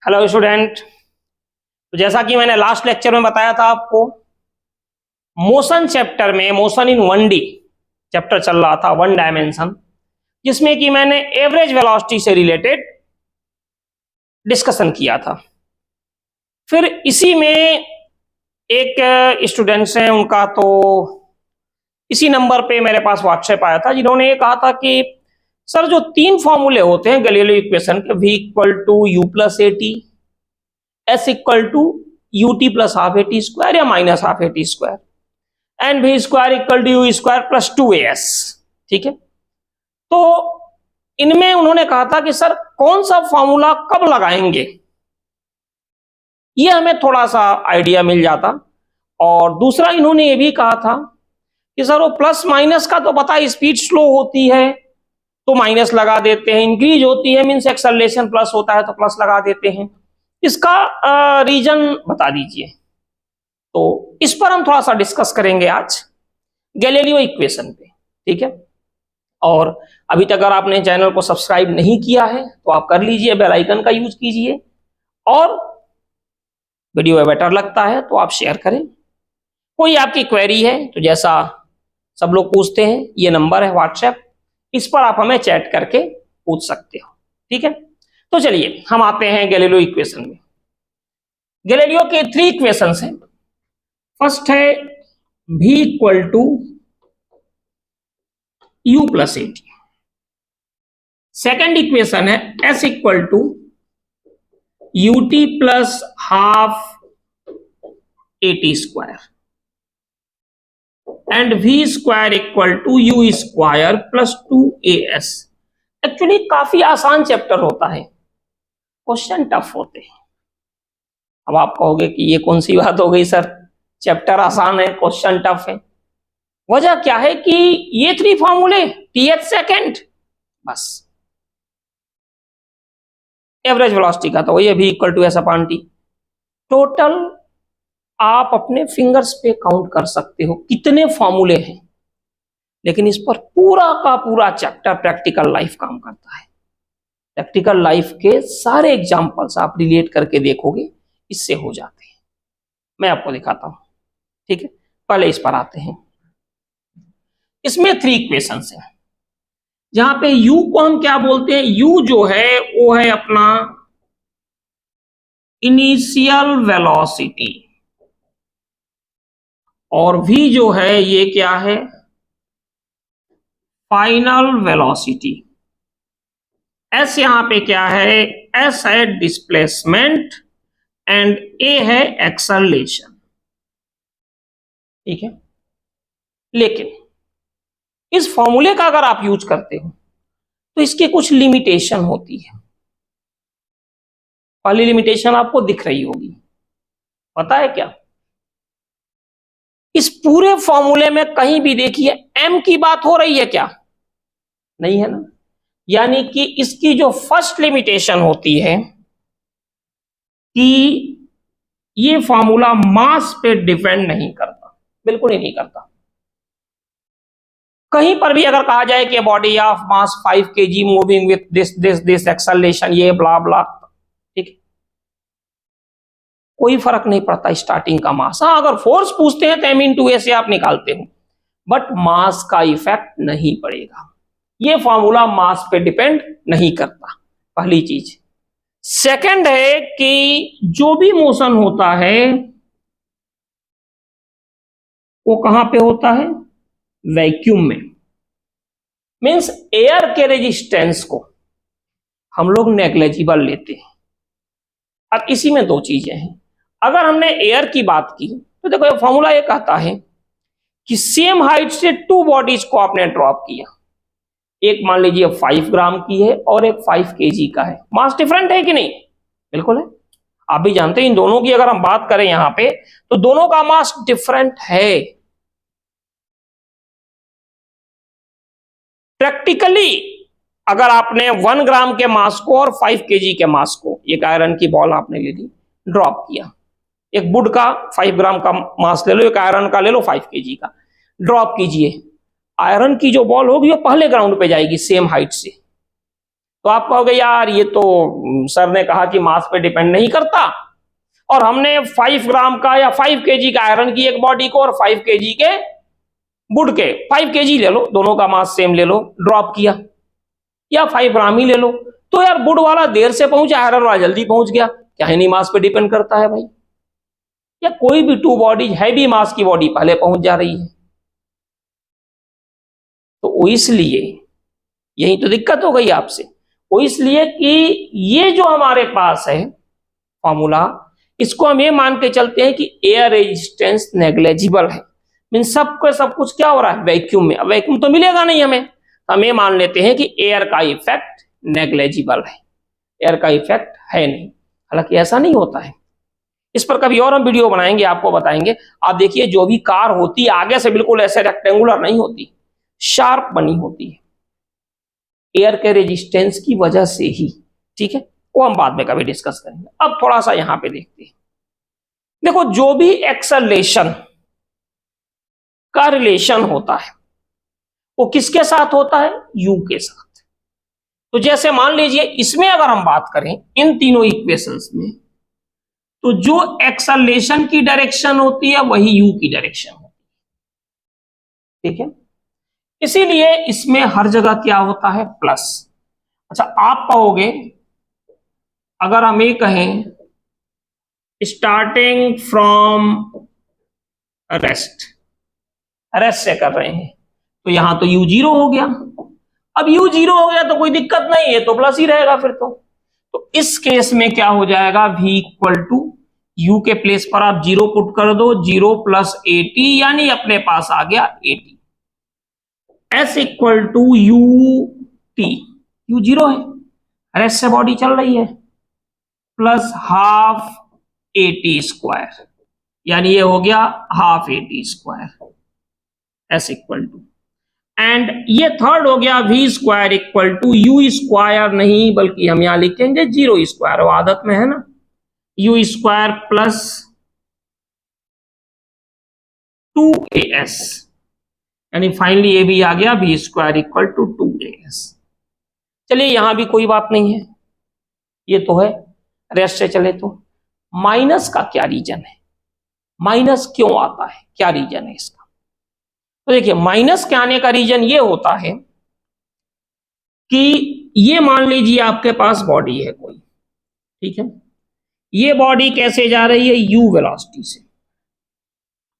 Hello student. तो जैसा कि मैंने लास्ट लेक्चर में बताया था आपको, मोशन चैप्टर में मोशन इन 1D चैप्टर चल रहा था, वन डायमेंशन, जिसमें कि मैंने एवरेज वेलोसिटी से रिलेटेड डिस्कशन किया था। फिर इसी में एक स्टूडेंट्स हैं, उनका तो इसी नंबर पे मेरे पास व्हाट्सएप आया था, जिन्होंने ये कहा था कि सर जो तीन फॉर्मूले होते हैं गैलीलियो इक्वेशन के, v equal to u plus a t, s equal to u t plus half a t square या minus half a t square, and v square equal to u square plus 2as, ठीक है। तो इनमें उन्होंने कहा था कि sir कौन सा फॉर्मूला कब लगाएंगे, ये हमें थोड़ा सा आइडिया मिल जाता। और दूसरा इन्होंने ये भी कहा था कि सर वो प्लस माइनस का तो पता है, स्पीड स्लो होती है तो माइनस लगा देते हैं, इंक्रीज होती है मीन्स एक्सेलरेशन प्लस होता है तो प्लस लगा देते हैं। इसका रीजन बता दीजिए। तो इस पर हम थोड़ा सा डिस्कस करेंगे आज गैलीलियो इक्वेशन पे, ठीक है। और अभी तक अगर आपने चैनल को सब्सक्राइब नहीं किया है तो आप कर लीजिए, बेल आइकन का यूज कीजिए, और वीडियो बेटर लगता है तो आप शेयर करें। कोई आपकी क्वेरी है तो जैसा सब लोग पूछते हैं, ये नंबर है व्हाट्सएप, इस पर आप हमें चैट करके पूछ सकते हो, ठीक है। तो चलिए हम आते हैं गैलीलियो इक्वेशन में। गैलीलियो के 3 इक्वेशंस हैं। फर्स्ट है v equal to u plus a t. Second equation है s equal to u t plus half a t square, and v square equal to u square plus 2as। Actually काफी आसान chapter होता है, question tough होते हैं। अब आप कहोगे कि ये कौन सी बात हो गई सर, चैप्टर आसान है क्वेश्चन टफ है। वजह क्या है कि ये 3 फॉर्मूले, टीएच सेकेंड, बस एवरेज वेलोसिटी का तो वही v equal to s upon t. Total आप अपने फिंगर्स पे काउंट कर सकते हो कितने फॉर्मूले हैं, लेकिन इस पर पूरा का पूरा चैप्टर प्रैक्टिकल लाइफ काम करता है। प्रैक्टिकल लाइफ के सारे एग्जांपल्स आप रिलेट करके देखोगे, इससे हो जाते हैं। मैं आपको दिखाता हूं, ठीक है। पहले इस पर आते हैं। इसमें 3 इक्वेशंस हैं, जहां पे u को हम क्या बोलते हैं, u जो है वो है अपना इनिशियल वेलोसिटी, और v जो है ये क्या है, फाइनल वेलोसिटी। s यहां पे क्या है, s है डिस्प्लेसमेंट एंड a है एक्सेलरेशन, ठीक है। लेकिन इस फॉर्मूले का अगर आप यूज करते हो तो इसके कुछ लिमिटेशन होती है। पहली लिमिटेशन आपको दिख रही होगी, पता है क्या, इस पूरे फॉर्मूले में कहीं भी देखिए m की बात हो रही है क्या, नहीं है ना। यानी कि इसकी जो फर्स्ट लिमिटेशन होती है कि ये फॉर्मूला मास पे डिपेंड नहीं करता, बिल्कुल ही नहीं करता। कहीं पर भी अगर कहा जाए कि body of mass 5 kg moving with this acceleration, ये ब्ला ब्ला, ठीक है, कोई फर्क नहीं पड़ता स्टार्टिंग का मास। हाँ, अगर फोर्स पूछते हैं तो m/a से आप निकालते हो, बट मास का इफेक्ट नहीं पड़ेगा। ये फॉर्मूला मास पे डिपेंड नहीं करता, पहली चीज। सेकंड है कि जो भी मोशन होता है वो कहां पे होता है, वैक्यूम में। मींस एयर के रेजिस्टेंस को हम लोग नेग्लिजिबल लेते हैं। अब इसी में 2 चीजें हैं। अगर हमने एयर की बात की तो देखो ये फॉर्मूला ये कहता है कि सेम हाइट से 2 बॉडीज को आपने ड्रॉप किया, एक मान लीजिए 5 ग्राम की है और एक 5 kg का है, मास डिफरेंट है कि नहीं, बिल्कुल है। आप भी जानते हैं इन दोनों की अगर हम बात करें यहां पे तो दोनों का मास डिफरेंट है। प्रैक्टिकली अगर आपने 1 ग्राम के मास को और 5 kg के मास को, एक आयरन की बॉल आपने ले ली, ड्रॉप किया, एक वुड का 5 ग्राम का मास ले लो, एक आयरन का ले लो 5 kg का, ड्रॉप कीजिए, आयरन की जो बॉल होगी वो पहले ग्राउंड पे जाएगी सेम हाइट से, तो आप कहोगे यार ये तो सर ने कहा कि मास पे डिपेंड नहीं करता, और हमने 5 ग्राम का या 5 केजी का आयरन की एक बॉडी को और 5 केजी के वुड के 5 केजी ले लो, दोनों का मास सेम ले लो, ड्रॉप किया, या 5 ग्राम ही ले लो, तो यार वुड वाला देर से पहुंचा, आयरन वाला जल्दी पहुंच गया, क्या है नहीं मास पे डिपेंड करता है भाई। या कोई भी 2 बॉडी हैवी मास की बॉडी पहले पहुंच जा रही है, तो वो इसलिए यही तो दिक्कत हो गई आपसे। वो इसलिए कि ये जो हमारे पास है फॉर्मूला, इसको हम ये मान के चलते हैं कि एयर रेजिस्टेंस नेग्लेजिबल है, मीन सब कुछ क्या हो रहा है वैक्यूम में, अब वैक्यूम तो मिलेगा नहीं हमें, हम ये मान लेते हैं कि एयर का इफेक्ट नेग्लेजिबल है, एयर का इफेक्ट है नहीं। हालांकि ऐसा नहीं होता है, इस पर कभी और हम वीडियो बनाएंगे, आपको बताएंगे। आप देखिए जो भी कार होती है आगे से बिल्कुल ऐसे रेक्टेंगुलर नहीं होती, शार्प बनी होती है, एयर के रेजिस्टेंस की वजह से ही, ठीक है, वो हम बाद में कभी डिस्कस करेंगे। अब थोड़ा सा यहां पे देखते हैं। देखो जो भी एक्सेलरेशन का रिलेशन होता है वो किसके साथ होता है, यू के साथ। तो जैसे मान लीजिए इसमें अगर हम बात करें इन तीनों इक्वेशंस में, तो जो एक्सेलरेशन की डायरेक्शन होती है वही यू की डायरेक्शन होती है, ठीक है। इसीलिए इसमें हर जगह क्या होता है, प्लस। अच्छा आप कहोगे अगर हम ये कहें स्टार्टिंग फ्रॉम रेस्ट से कर रहे हैं, तो यहां तो u 0 हो गया। अब u 0 हो गया तो कोई दिक्कत नहीं है, तो प्लस ही रहेगा फिर तो इस केस में क्या हो जाएगा, v इक्वल टू u के प्लेस पर आप 0 पुट कर दो, 0 प्लस 80 यानी अपने पास आ गया 80। s equal to u t, u 0 है, रेस्ट से बॉडी चल रही है, प्लस हाफ AT स्क्वायर, यानी ये हो गया half AT square, s equal to, and ये थर्ड हो गया v square equal to u square नहीं बल्कि हम यहां लिखेंगे 0 स्क्वायर, वो आदत में है ना, u स्क्वायर प्लस 2as, यानी फाइनली ये भी आ गया v square equal to 2as। चलिए यहां भी कोई बात नहीं है, ये तो है रेस्ट से चले। तो माइनस का क्या रीजन है, माइनस क्यों आता है, क्या रीजन है इसका? तो देखिए माइनस के आने का रीजन ये होता है कि ये मान लीजिए आपके पास बॉडी है कोई, ठीक है, ये बॉडी कैसे जा रही है, u वेलोसिटी से,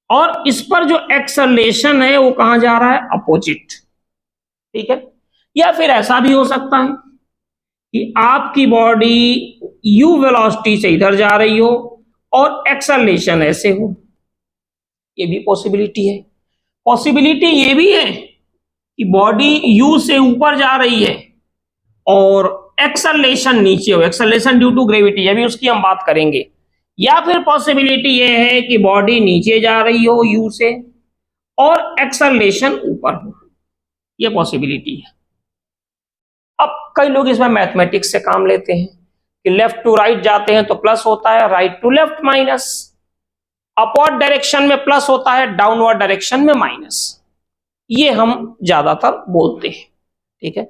और इस पर जो एक्सेलरेशन है वो कहां जा रहा है, अपोजिट, ठीक है। या फिर ऐसा भी हो सकता है कि आपकी बॉडी u वेलोसिटी से इधर जा रही हो और एक्सेलरेशन ऐसे हो, ये भी पॉसिबिलिटी है। पॉसिबिलिटी ये भी है कि बॉडी u से ऊपर जा रही है और एक्सेलरेशन नीचे हो, एक्सेलरेशन ड्यू टू ग्रेविटी, अभी उसकी हम बात करेंगे। या फिर पॉसिबिलिटी ये है कि बॉडी नीचे जा रही हो u से और एक्सेलरेशन ऊपर हो, ये पॉसिबिलिटी है। अब कई लोग इसमें मैथमेटिक्स से काम लेते हैं कि लेफ्ट टू राइट जाते हैं तो प्लस होता है, right to left minus, upward direction में प्लस होता है, डाउनवर्ड डायरेक्शन में माइनस, ये हम ज्यादातर बोलते हैं, ठीक है।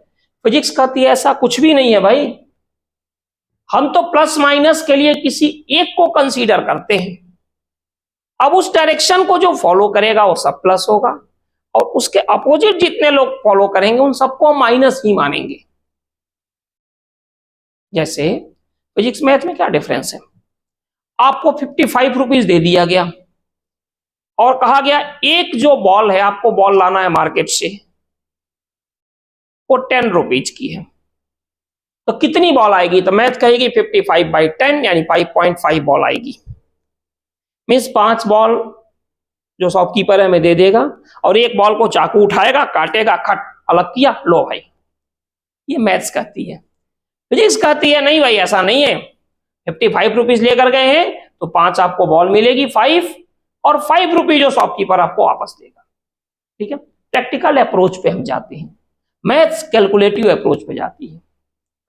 फिजिक्स कहती है ऐसा कुछ भी नहीं है भाई, हम तो प्लस माइनस के लिए किसी एक को कंसीडर करते हैं, अब उस डायरेक्शन को जो फॉलो करेगा वो सब प्लस होगा, और उसके अपोजिट जितने लोग फॉलो करेंगे उन सबको हम माइनस ही मानेंगे। जैसे फिजिक्स मैथ में क्या डिफरेंस है, आपको 55 रुपीज दे दिया गया और कहा गया एक जो बॉल है, आपको बॉल लाना है मार्केट से, वो 10 रुपीज की है, तो कितनी बॉल आएगी, तो मैथ कहेगी 55/10 यानी 5.5 बॉल आएगी। मीन्स 5 बॉल जो शॉपकीपर है हमें दे देगा, और एक बॉल को चाकू उठाएगा, काटेगा, खट अलग किया, लो भाई। ये मैथ्स कहती है। फिजिक्स कहती है नहीं भाई ऐसा नहीं है, 55 रुपीज लेकर गए हैं तो 5 आपको बॉल मिलेगी 5, और 5 रुपीज जो शॉपकीपर आपको वापस देगा, ठीक है। प्रैक्टिकल अप्रोच पे हम जाते हैं, मैथ्स कैलकुलेटिव अप्रोच पे जाती है।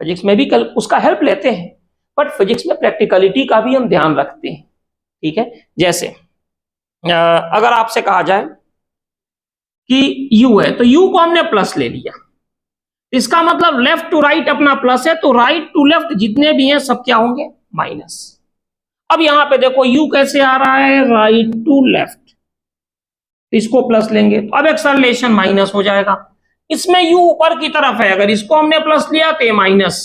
फिजिक्स में भी उसका हेल्प लेते हैं, बट फिजिक्स में प्रैक्टिकलिटी का भी हम ध्यान रखते हैं, ठीक है। जैसे अगर आपसे कहा जाए कि u है तो u को हमने प्लस ले लिया, इसका मतलब लेफ्ट टू राइट अपना प्लस है, तो राइट टू लेफ्ट जितने भी हैं सब क्या होंगे, माइनस। अब यहां पे देखो u कैसे आ रहा है, राइट टू लेफ्ट, इसको प्लस लेंगे तो अब एक्सेलरेशन माइनस हो जाएगा। इसमें u ऊपर की तरफ है, अगर इसको हमने प्लस लिया तो ये माइनस,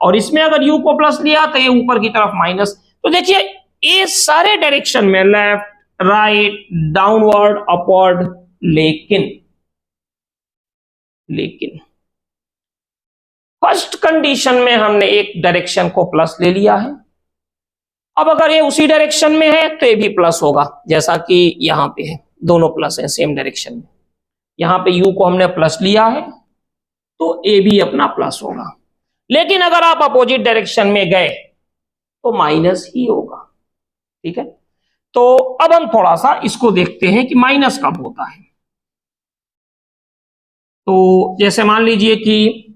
और इसमें अगर u को प्लस लिया तो ये ऊपर की तरफ माइनस। तो देखिए ये सारे डायरेक्शन में, लेफ्ट राइट डाउनवर्ड अपवर्ड, लेकिन फर्स्ट कंडीशन में हमने एक डायरेक्शन को प्लस ले लिया है। अब अगर ये उसी डायरेक्शन में है तो ये भी प्लस होगा, जैसा कि यहां पे है, दोनों प्लस है सेम डायरेक्शन में। यहां पे u को हमने प्लस लिया है तो a भी अपना प्लस होगा, लेकिन अगर आप अपोजिट डायरेक्शन में गए तो माइनस ही होगा। ठीक है, तो अब हम थोड़ा सा इसको देखते हैं कि माइनस कब होता है। तो जैसे मान लीजिए कि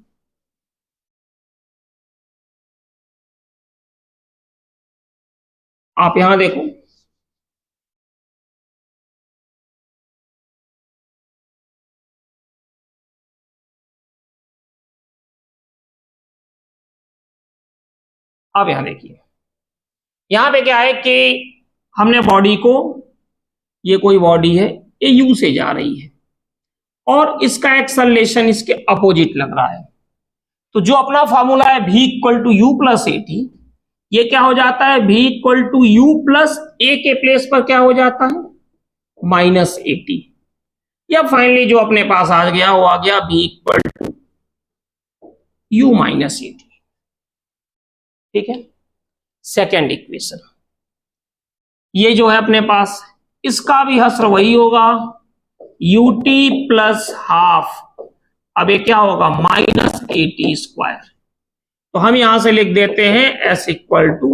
आप यहां देखो, आप यहां देखिए, यहां पे क्या है कि हमने बॉडी को, ये कोई बॉडी है, ये यू से जा रही है और इसका एक्सेलरेशन इसके अपोजिट लग रहा है। तो जो अपना फॉर्मूला है v equal to u plus a t, ये क्या हो जाता है, v equal to u plus a के प्लेस पर क्या हो जाता है, माइनस ए टी। या फाइनली जो अपने पास आ गया वो आ गया v equal to u minus a t. ठीक है, सेकेंड इक्वेशन ये जो है अपने पास, इसका भी हस्र वही होगा, ut प्लस हाफ, अब ये क्या होगा, माइनस ए टी स्क्वायर। तो हम यहां से लिख देते हैं s equal to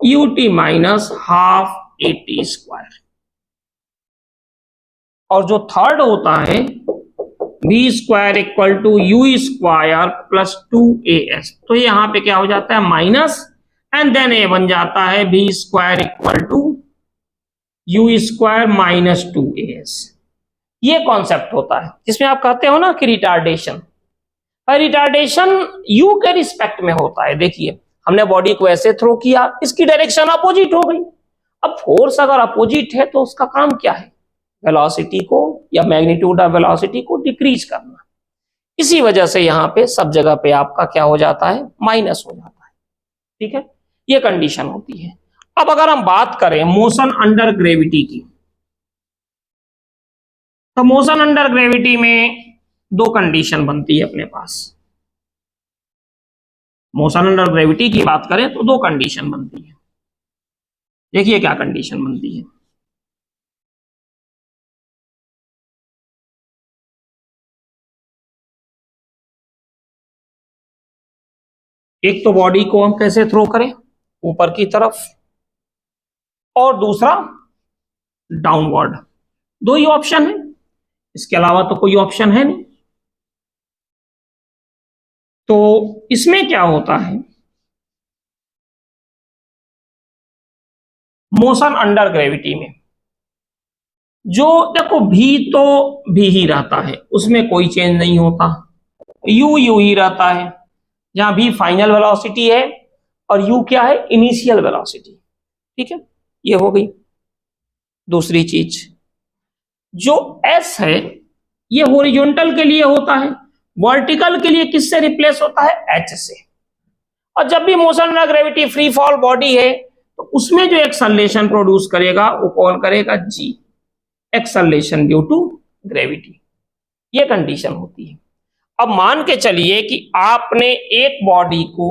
ut minus half a t square. और जो थर्ड होता है v square equal to u square plus 2as, तो यहां पे क्या हो जाता है, माइनस, एंड देन ये बन जाता है v square equal to u square minus 2as। ये कॉन्सेप्ट होता है जिसमें आप कहते हो ना कि रिटार्डेशन, रिटार्डेशन यू के रिस्पेक्ट में होता है। देखिए हमने बॉडी को ऐसे थ्रो किया, इसकी डायरेक्शन अपोजिट हो गई। अब फोर्स अगर अपोजिट है तो उसका काम क्या है, वेलोसिटी को या मैग्नीट्यूड ऑफ वेलोसिटी को डिक्रीज करना। इसी वजह से यहां पे सब जगह पे आपका क्या हो जाता है, माइनस हो जाता है। ठीक है, ये कंडीशन होती है। अब अगर हम बात करें मोशन अंडर ग्रेविटी की, तो मोशन अंडर ग्रेविटी में दो कंडीशन बनती है अपने पास। मोशन अंडर ग्रेविटी की बात करें तो दो कंडीशन बनती है। देखिए क्या कंडीशन बनती है, एक तो बॉडी को हम कैसे थ्रो करें, ऊपर की तरफ, और दूसरा डाउनवर्ड। दो ही ऑप्शन है, इसके अलावा तो कोई ऑप्शन है नहीं। तो इसमें क्या होता है, मोशन अंडर ग्रेविटी में जो देखो भी तो भी ही रहता है, उसमें कोई चेंज नहीं होता, यू ही रहता है, जहां भी फाइनल वेलोसिटी है और यू क्या है, इनिशियल वेलोसिटी। ठीक है, ये हो गई। दूसरी चीज जो एस है ये हॉरिजॉन्टल के लिए होता है, वर्टिकल के लिए किससे रिप्लेस होता है, एच से। और जब भी motion under gravity free fall body है तो उसमें जो एक्सेलरेशन प्रोड्यूस करेगा वो कौन करेगा, जी, एक्सेलरेशन ड्यू टू ग्रेविटी। ये कंडीशन होती है। अब मान के चलिए कि आपने एक बॉडी को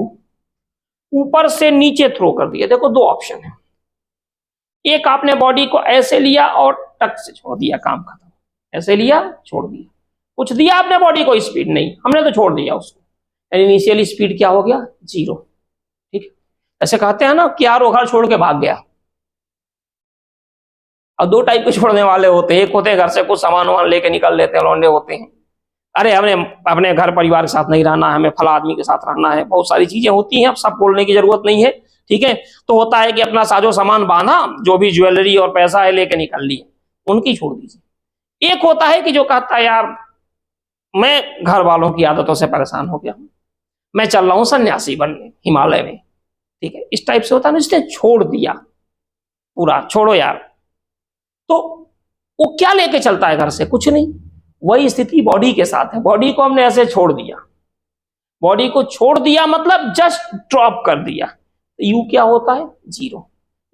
ऊपर से नीचे थ्रो कर दिया। देखो दो ऑप्शन है, एक आपने बॉडी को ऐसे लिया और टक से छोड़ दिया, काम खत्म, ऐसे लिया छोड़ दिया, कुछ दिया आपने बॉडी को स्पीड नहीं, हमने तो छोड़ दिया उसको, इनिशियल स्पीड क्या हो गया, जीरो। ठीक है, ऐसे कहते हैं ना कि यार वो घर छोड़ के भाग गया। और दो टाइप के छोड़ने वाले होते हैं, एक होते हैं घर से कुछ सामान वामान लेके निकल लेते हैं, लौंडे होते हैं, अरे हमने अपने घर परिवार के साथ नहीं रहना है, हमें फला आदमी के साथ रहना है, बहुत सारी चीजें होती हैं, अब सब बोलने की जरूरत नहीं है। ठीक है, तो होता है कि अपना साजो सामान बांधा, जो भी ज्वेलरी और पैसा है लेके निकल लिए, उनकी छोड़ दीजिए। एक होता है कि जो कहता है यार मैं घर वालों की आदतों से परेशान हो गया हूं, मैं चल रहा हूं सन्यासी बनने हिमालय में, ठीक है, इस टाइप से होता है ना, इसने छोड़ दिया पूरा, छोड़ो यार। तो वो क्या लेके चलता है घर से? कुछ नहीं। वही स्थिति बॉडी के साथ है, बॉडी को हमने ऐसे छोड़ दिया, बॉडी को छोड़ दिया मतलब जस्ट ड्रॉप कर दिया, तो यू क्या होता है? 0।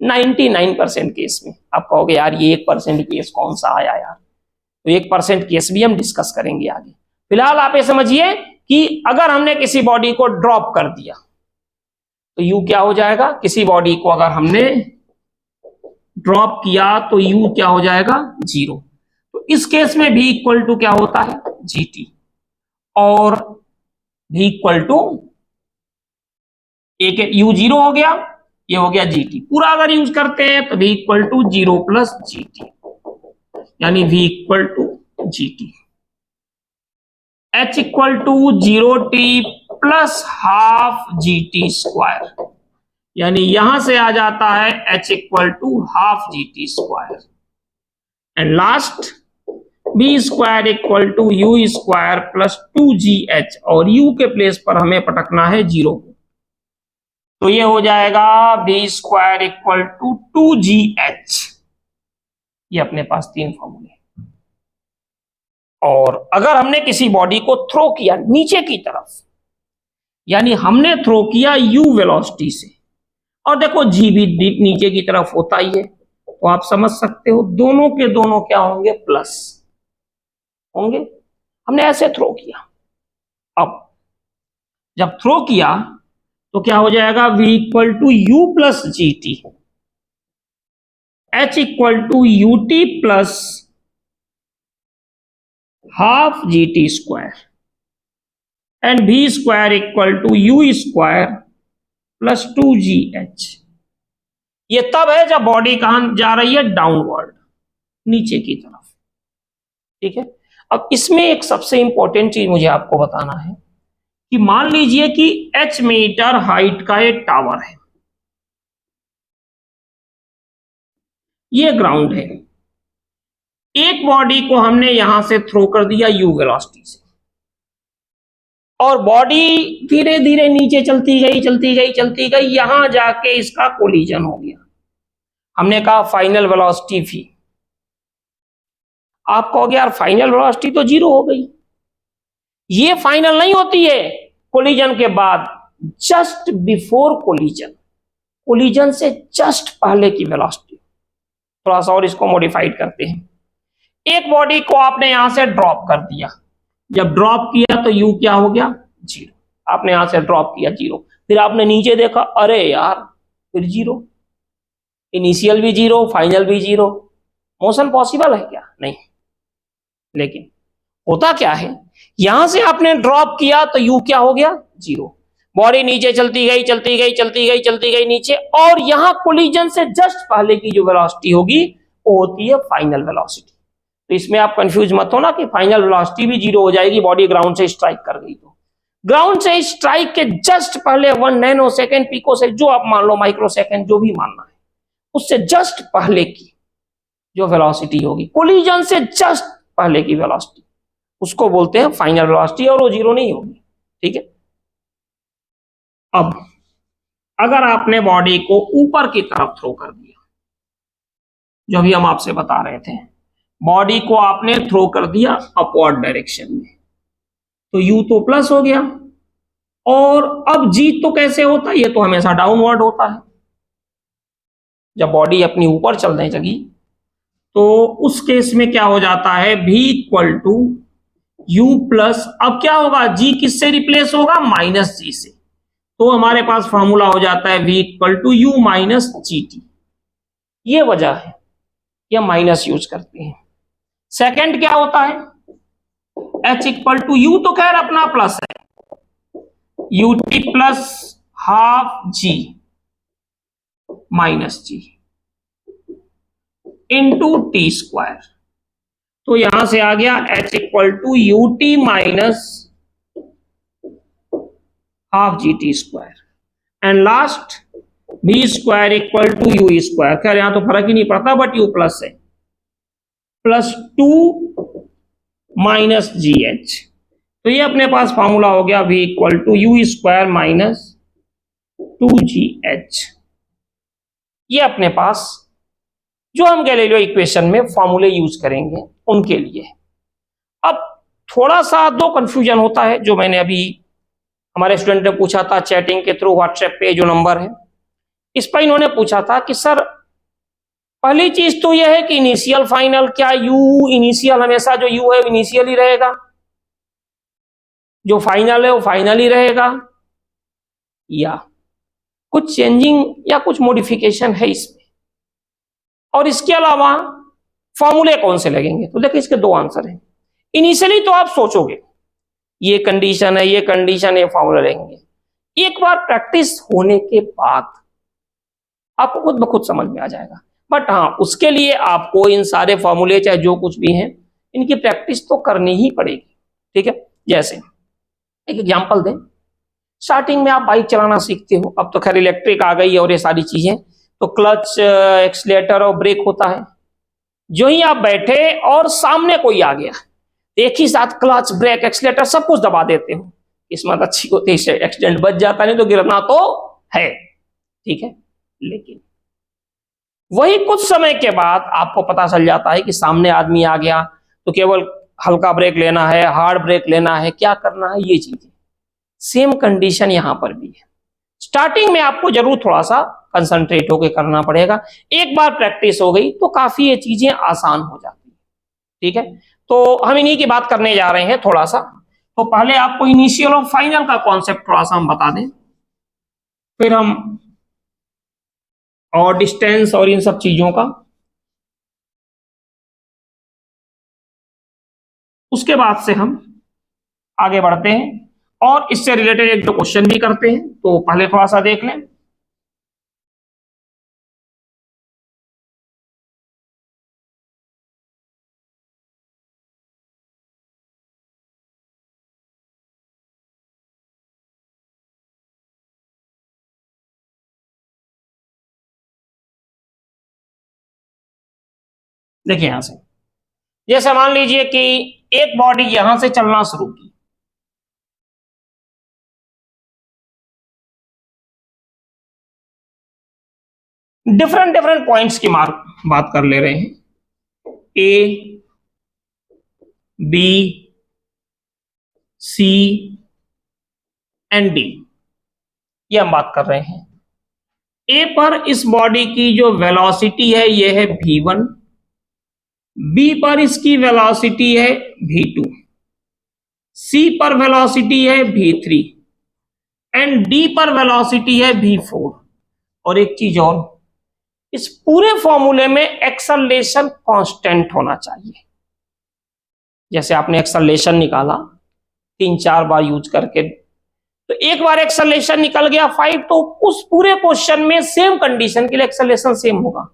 99% केस में आप कहोगे यार ये 1% केस कौन सा आया यार, तो 1% केस भी हम डिस्कस करेंगे आगे। फिलहाल आप ये समझिए कि अगर हमने किसी बॉडी को ड्रॉप कर दिया तो यू क्या हो जाएगा? किसी बॉडी को अगर हमने ड्रॉप किया तो यू क्या हो जाएगा? 0। तो इस केस में भी इक्वल टू क्या होता है? GT, और भी इक्वल टू एक यू 0 हो गया, ये हो गया GT पूरा अगर यूज करते हैं तो भी इक्वल टू 0 प्लस GT, यानी v equal to GT, h equal to 0t plus half GT square, यानी यहां से आ जाता है h equal to half GT square, and last b square equal to u square plus 2gh, और u के place पर हमें पटकना है 0 को, तो ये हो जाएगा b square equal to 2gh। ये अपने पास 3 फॉर्मूले। और अगर हमने किसी बॉडी को थ्रो किया नीचे की तरफ, यानी हमने थ्रो किया u वेलोसिटी से, और देखो g भी नीचे की तरफ होता ही है, तो आप समझ सकते हो दोनों के दोनों क्या होंगे? प्लस होंगे। हमने ऐसे थ्रो किया, अब जब थ्रो किया तो क्या हो जाएगा? v equal to u plus GT, h equal to ut plus half GT square, and v square equal to u square plus 2gh। ये तब है जब बॉडी कहां जा रही है? डाउनवर्ड, नीचे की तरफ, ठीक है। अब इसमें एक सबसे इंपॉर्टेंट चीज मुझे आपको बताना है कि मान लीजिए कि h मीटर हाइट का एक टावर है, ये ग्राउंड है, एक बॉडी को हमने यहां से थ्रो कर दिया u वेलोसिटी से, और बॉडी धीरे धीरे नीचे चलती गई चलती गई चलती गई, यहां जाके इसका कोलिजन हो गया, हमने कहा फाइनल वेलोसिटी v। आप कहोगे यार फाइनल वेलोसिटी तो 0 हो गई, ये फाइनल नहीं होती है, कोलिजन के बाद, जस्ट बिफोर कोलिजन, कोलिजन से जस्ट पहले की वेलोसिटी। थोड़ा सा और इसको मॉडिफाइड करते हैं, एक बॉडी को आपने यहां से ड्रॉप कर दिया, जब ड्रॉप किया तो यू क्या हो गया? 0। आपने यहां से ड्रॉप किया 0, फिर आपने नीचे देखा, अरे यार फिर 0, इनिशियल भी 0, फाइनल भी 0, मोशन पॉसिबल है क्या? नहीं। लेकिन होता क्या है, यहां से आपने ड्रॉप किया तो यू क्या हो गया? 0। बॉडी नीचे चलती गई चलती गई चलती गई चलती गई नीचे, और यहां कोलिजन से जस्ट पहले की जो वेलोसिटी होगी वो होती है फाइनल वेलोसिटी। तो इसमें आप कंफ्यूज मत हो ना कि फाइनल वेलोसिटी भी 0 हो जाएगी, बॉडी ग्राउंड से स्ट्राइक कर गई तो। ग्राउंड से स्ट्राइक के जस्ट पहले 1 नैनो सेकेंड, पिको से जो आप मान लो, माइक्रो सेकेंड, जो भी मानना है, उससे जस्ट पहले की जो वेलोसिटी होगी, कोलिजन से जस्ट पहले की वेलोसिटी, उसको बोलते हैं फाइनल वेलोसिटी, और वो 0 नहीं होगी, ठीक है। अब अगर आपने बॉडी को ऊपर की तरफ थ्रो कर दिया, जो भी हम आपसे बता रहे थे, बॉडी को आपने थ्रो कर दिया अपवर्ड डायरेक्शन में, तो यू तो प्लस हो गया, और अब जी तो कैसे होता है? ये तो हमेशा डाउनवर्ड होता है। जब बॉडी अपनी ऊपर चलने लगी तो उस केस में क्या हो जाता है? v equal to u plus, अब क्या होगा? g किससे रिप्लेस होगा? माइनस जी से, तो हमारे पास फॉर्मूला हो जाता है v equal to u minus GT। ये वजह है कि हम माइनस यूज करते हैं। सेकंड क्या होता है? h इक्वल टू यू तो खैर अपना प्लस है, ut plus half g minus g into t square, तो यहां से आ गया h equal to u t minus half g t square, and last b square equal to u square. खैर यहां तो फर्क ही नहीं पड़ता, बट यू प्लस है, प्लस 2 माइनस जी एच, तो ये अपने पास फॉर्मूला हो गया v equal to u square minus 2gh। ये अपने पास जो हम गैलीलियो इक्वेशन में फॉर्मूले यूज करेंगे उनके लिए। अब थोड़ा सा दो कंफ्यूजन होता है, जो मैंने अभी हमारे स्टूडेंट ने पूछा था चैटिंग के थ्रू, व्हाट्सएप पे जो नंबर है इस पर इन्होंने पूछा था कि सर पहली चीज तो यह है कि इनिशियल फाइनल, क्या यू इनिशियल हमेशा जो यू है इनिशियल ही रहेगा, जो फाइनल है वो फाइनल ही रहेगा, या कुछ चेंजिंग या कुछ मॉडिफिकेशन है इसमें, और इसके अलावा फॉर्मूले कौन से लगेंगे? तो देखिए इसके दो आंसर हैं। इनिशियली तो आप सोचोगे ये कंडीशन है, ये कंडीशन है, फॉर्मूला लेंगे। एक बार प्रैक्टिस होने के बाद आपको खुद ब खुद समझ में आ जाएगा। बट हाँ, उसके लिए आपको इन सारे फॉर्मूले चाहे जो कुछ भी हैं इनकी प्रैक्टिस तो करनी ही पड़ेगी। ठीक है, जैसे एक एग्जांपल दें, स्टार्टिंग में आप बाइक चलाना सीखते हो, अब तो खैर इलेक्ट्रिक आ गई है और ये सारी चीजें, तो क्लच, एक्सीलेटर और ब्रेक होता है। जो ही आप बैठे और सामने कोई आ गया, एक ही साथ क्लच, ब्रेक, एक्सीलेटर सब कुछ दबा देते हो, किस्मत अच्छी होती है एक्सीडेंट बच जाता, नहीं तो गिरना तो है। ठीक है, लेकिन वही कुछ समय के बाद आपको पता चल जाता है कि सामने आदमी आ गया तो केवल हल्का ब्रेक लेना है, हार्ड ब्रेक लेना है, क्या करना है, ये चीजें। सेम कंडीशन यहां पर भी है। स्टार्टिंग में आपको जरूर थोड़ा सा कंसंट्रेट होकर करना पड़ेगा, एक बार प्रैक्टिस हो गई तो काफी ये चीजें आसान हो जाती है। ठीक है, तो हम इन्हीं की बात करने जा रहे हैं थोड़ा सा। तो पहले आपको इनिशियल और फाइनल का कॉन्सेप्ट थोड़ा सा हम बता दें, फिर हम और डिस्टेंस और इन सब चीजों का, उसके बाद से हम आगे बढ़ते हैं और इससे रिलेटेड एक दो क्वेश्चन भी करते हैं। तो पहले थोड़ा सा देख लें। देखिए यहां से, जैसे मान लीजिए कि एक बॉडी यहां से चलना शुरू की, डिफरेंट डिफरेंट पॉइंट्स की बात कर ले रहे हैं, ए, बी, सी एंड डी, ये हम बात कर रहे हैं। ए पर इस बॉडी की जो वेलोसिटी है ये है v1, बी पर इसकी वेलोसिटी है v2, सी पर वेलोसिटी है v3 एंड डी पर वेलोसिटी है v4। और एक चीज और, इस पूरे फॉर्मूले में एक्सेलरेशन कांस्टेंट होना चाहिए। जैसे आपने एक्सेलरेशन निकाला 3-4 बार यूज करके, तो एक बार एक्सेलरेशन निकल गया 5, तो उस पूरे क्वेश्चन में सेम कंडीशन के लिए एक्सेलरेशन सेम होगा।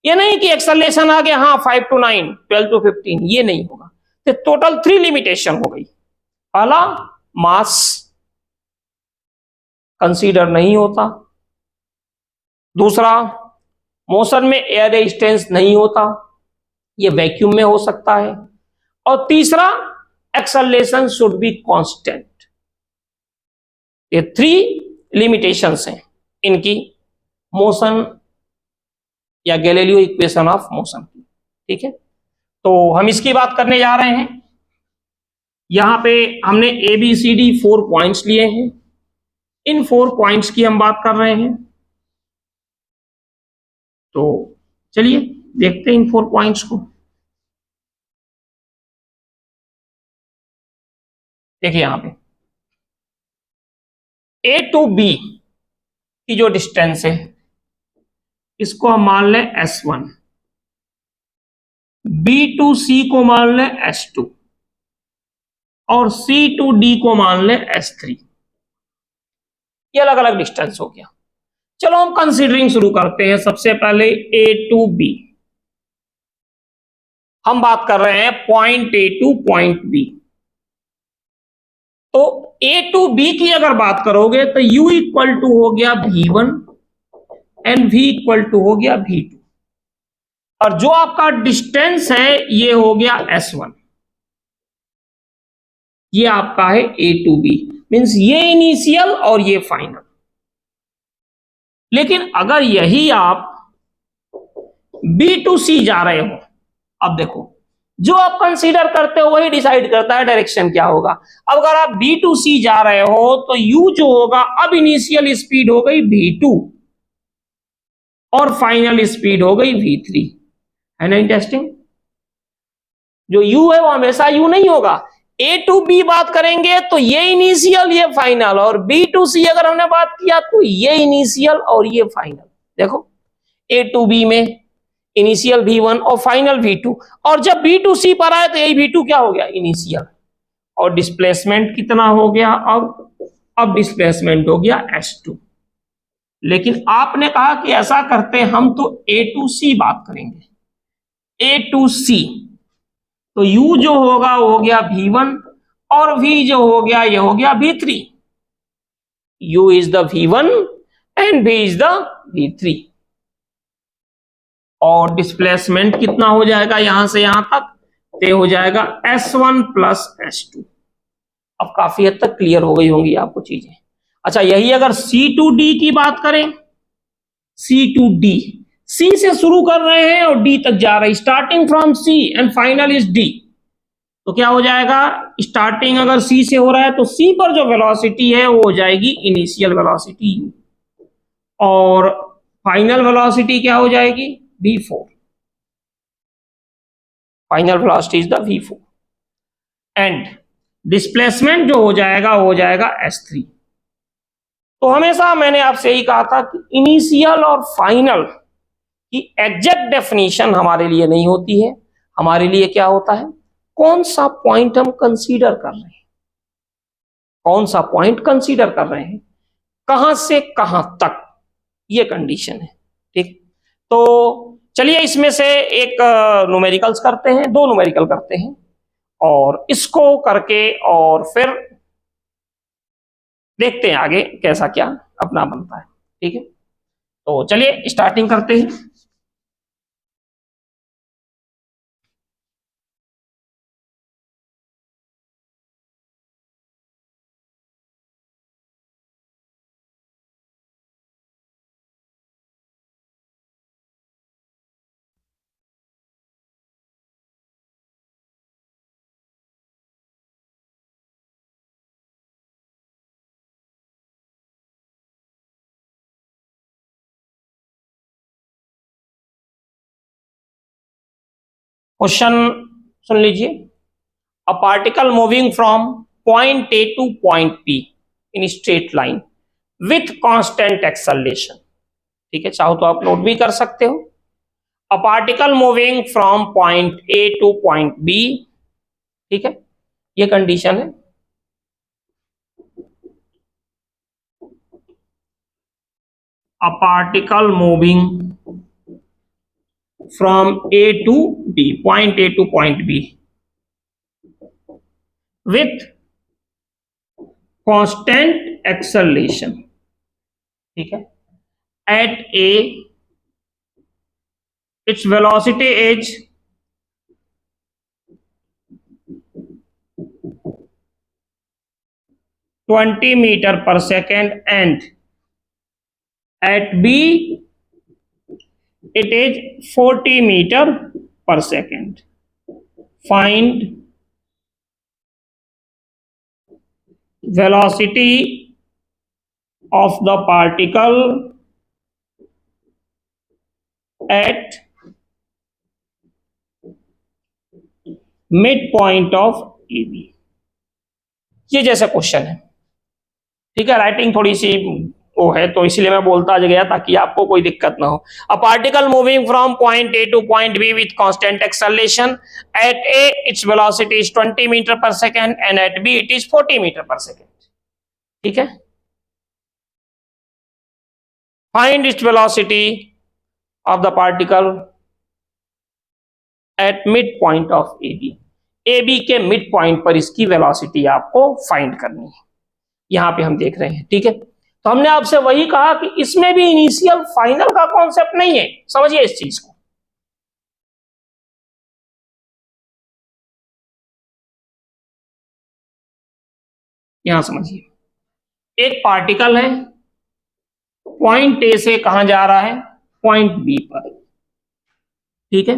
ये नहीं कि एक्सेलरेशन आ गया हाँ 5 to 9, 12 to 15, ये नहीं होगा। तो टोटल 3 लिमिटेशन हो गई। पहला, मास कंसीडर नहीं होता। दूसरा, मोशन में एयर रेजिस्टेंस नहीं होता, ये वैक्यूम में हो सकता है। और तीसरा, एक्सेलरेशन शुड बी कांस्टेंट। ये 3 लिमिटेशंस हैं इनकी, मोशन या गैलीलियो इक्वेशन ऑफ मोशन की। ठीक है, तो हम इसकी बात करने जा रहे हैं। यहां पे हमने ABCD 4 पॉइंट्स लिए हैं, इन 4 पॉइंट्स की हम बात कर रहे हैं। तो चलिए देखते हैं इन 4 पॉइंट्स को। देखिए यहां पे A to B की जो डिस्टेंस है इसको हम मान लें S1, B to C को मान लें S2 और C to D को मान लें S3। ये अलग अलग डिस्टेंस हो गया। चलो हम कंसीडरिंग शुरू करते हैं। सबसे पहले A to B, हम बात कर रहे हैं point A two point B। तो A टू B की अगर बात करोगे तो U इक्वल टू हो गया V1 and V equal to हो गया V2, और जो आपका डिस्टेंस है ये हो गया S1। ये आपका है ए टू बी, मीन्स ये इनिशियल और ये फाइनल। लेकिन अगर यही आप बी टू सी जा रहे हो, अब देखो जो आप कंसीडर करते हो वही डिसाइड करता है डायरेक्शन क्या होगा। अब अगर आप बी टू सी जा रहे हो तो यू जो होगा, अब इनिशियल स्पीड हो गई v2 और फाइनल स्पीड हो गई v3, है ना इंटरेस्टिंग। जो u है वो हमेशा u नहीं होगा। ए टू बी बात करेंगे तो ये इनिशियल ये फाइनल, और बी टू सी अगर हमने बात किया तो ये इनिशियल और ये फाइनल। देखो ए टू बी में इनिशियल v1 और फाइनल v2, और जब बी टू सी पर आए तो यही v2 क्या हो गया, इनिशियल। और डिस्प्लेसमेंट कितना हो गया, अब डिस्प्लेसमेंट हो गया s2। लेकिन आपने कहा कि ऐसा करते हम तो ए टू सी बात करेंगे। ए टू सी तो u जो होगा वो हो गया v1 और v जो हो गया ये हो गया v3। u is the v1 and v is the v3। और डिस्प्लेसमेंट कितना हो जाएगा यहां से यहां तक, ते हो जाएगा s1 प्लस s2। अब काफी हद तक क्लियर हो गई होंगी आपको चीजें। अच्छा, यही अगर C टू D की बात करें, C टू D, C से शुरू कर रहे हैं और D तक जा रहे हैं, starting from C and final is D, तो क्या हो जाएगा, स्टार्टिंग अगर C से हो रहा है तो C पर जो वेलोसिटी है वो हो जाएगी इनिशियल वेलोसिटी u, और फाइनल वेलोसिटी क्या हो जाएगी v4। Final velocity is the v4 and displacement जो हो जाएगा वो हो जाएगा s3। तो हमेशा मैंने आपसे यही कहा था कि इनिशियल और फाइनल की एग्जैक्ट डेफिनेशन हमारे लिए नहीं होती है। हमारे लिए क्या होता है, कौन सा पॉइंट हम कंसीडर कर रहे हैं, कौन सा पॉइंट कंसीडर कर रहे हैं, कहां से कहां तक, ये कंडीशन है। ठीक, तो चलिए इसमें से एक न्यूमेरिकल्स करते हैं, दो न्यूमेरिकल करते हैं, और इसको करके और फिर देखते हैं आगे कैसा क्या अपना बनता है। ठीक है, तो चलिए स्टार्टिंग करते हैं। क्वेश्चन सुन लीजिए। A particle moving from point A to point be in straight line with constant acceleration. ठीक है, चाहो तो आप नोट भी कर सकते हो। A particle moving from point A to point B, ठीक है, ये कंडीशन है। A particle moving from A to B, point A to point B with constant acceleration, ठीक है, at A its velocity is 20 meter per second and at B it is 40 meter per second. Find velocity of the particle at midpoint of AB। ये जैसा question है। ठीक है, writing थोड़ी सी वो है तो इसीलिए मैं बोलता गया ताकि आपको कोई दिक्कत ना हो। A particle moving from point A to point B with constant acceleration, at A its velocity is 20 metre per second and at B it is 40 metre per second. ठीक है, find its velocity of the particle at mid point of A B. A B के mid point पर इसकी velocity आपको find करनी है, यहां पे हम देख रहे हैं। ठीक है, तो हमने आपसे वही कहा कि इसमें भी इनिशियल फाइनल का कॉन्सेप्ट नहीं है, समझिए इस चीज को। यहां समझिए, एक पार्टिकल है, पॉइंट ए से कहां जा रहा है, पॉइंट बी पर, ठीक है।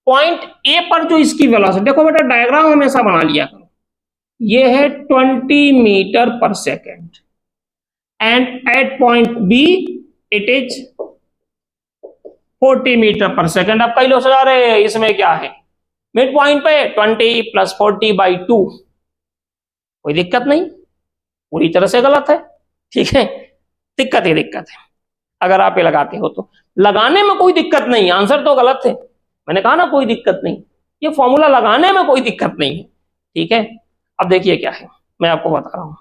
पॉइंट ए पर जो इसकी वेलोसिटी, देखो बेटा डायग्राम हमेशा बना लिया करो, ये है 20 metre per second and at point B it is 40 metre per second. अब कई लोग सोच रहे हैं इसमें क्या है, मिड पॉइंट पे 20 प्लस 40/2, कोई दिक्कत नहीं, पूरी तरह से गलत है, ठीक है। दिक्कत है अगर आप ये लगाते हो तो, लगाने में कोई दिक्कत नहीं, आंसर तो गलत है, मैंने कहा ना कोई दिक्कत नहीं, ये फॉर्मूला लगाने में कोई दिक्कत नहीं है, ठीक है। अब देखिए क्या है, मैं आपको बता रहा हूं।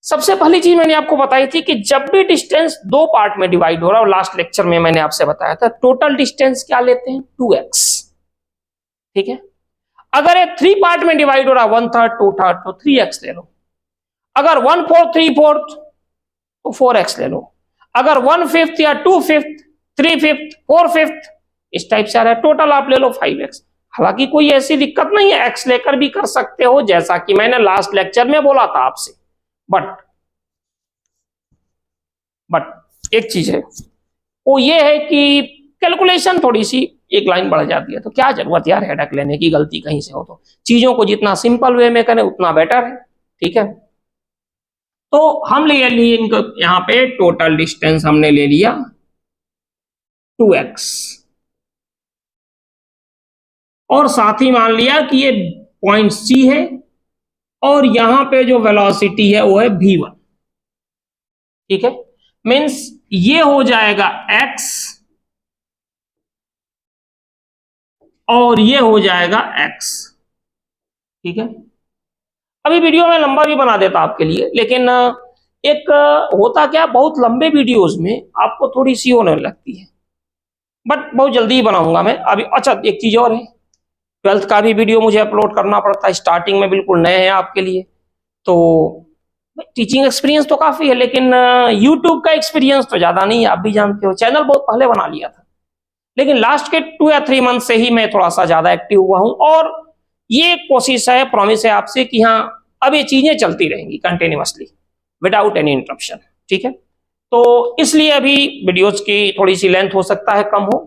सबसे पहली चीज मैंने आपको बताई थी कि जब भी डिस्टेंस दो पार्ट में डिवाइड हो रहा है, लास्ट लेक्चर में मैंने आपसे बताया था, टोटल डिस्टेंस क्या लेते हैं, 2x, ठीक है। अगर ये 3 पार्ट में डिवाइड हो रहा है, 1/3 2/3, तो 3x ले लो। अगर 1/4 3/4 तो 4x ले लो। अगर 1/5 या 2/5 3/5 4/5 इस टाइप से आ रहा है, टोटल आप ले लो 5x। हालांकि कोई ऐसी दिक्कत नहीं है, x लेकर भी कर सकते हो, जैसा कि मैंने लास्ट लेक्चर में बोला था आपसे। बट एक चीज है, वो ये है कि कैलकुलेशन थोड़ी सी एक लाइन बढ़ जाती है, तो क्या जरूरत यार हेडक लेने की, गलती कहीं से हो तो चीजों को जितना सिंपल वे में करें उतना बेटर है, ठीक है। तो हम ले लिए इनको, यहां पे टोटल डिस्टेंस हमने ले लिया 2x, और साथ ही मान लिया कि ये पॉइंट C है और यहां पे जो वेलोसिटी है वो है v1, ठीक है। मीन्स ये हो जाएगा x और ये हो जाएगा x, ठीक है। अभी वीडियो में लंबा भी बना देता आपके लिए, लेकिन एक होता क्या, बहुत लंबे वीडियोस में आपको थोड़ी सी होने लगती है, बट बहुत जल्दी ही बनाऊंगा मैं अभी। अच्छा एक चीज और है, 12th का भी वीडियो मुझे अपलोड करना पड़ता है, स्टार्टिंग में बिल्कुल नए हैं आपके लिए, तो टीचिंग एक्सपीरियंस तो काफी है, लेकिन यूट्यूब का एक्सपीरियंस तो ज्यादा नहीं है, आप भी जानते हो, चैनल बहुत पहले बना लिया था, लेकिन लास्ट के 2 या 3 मंथ से ही मैं थोड़ा सा ज्यादा एक्टिव हुआ हूं, और ये कोशिश है, प्रॉमिस है आपसे कि हाँ अब ये चीजें चलती रहेंगी कंटिन्यूअसली विदाउट एनी इंटरप्शन, ठीक है। तो इसलिए अभी वीडियोस की थोड़ी सी लेंथ हो सकता है कम हो,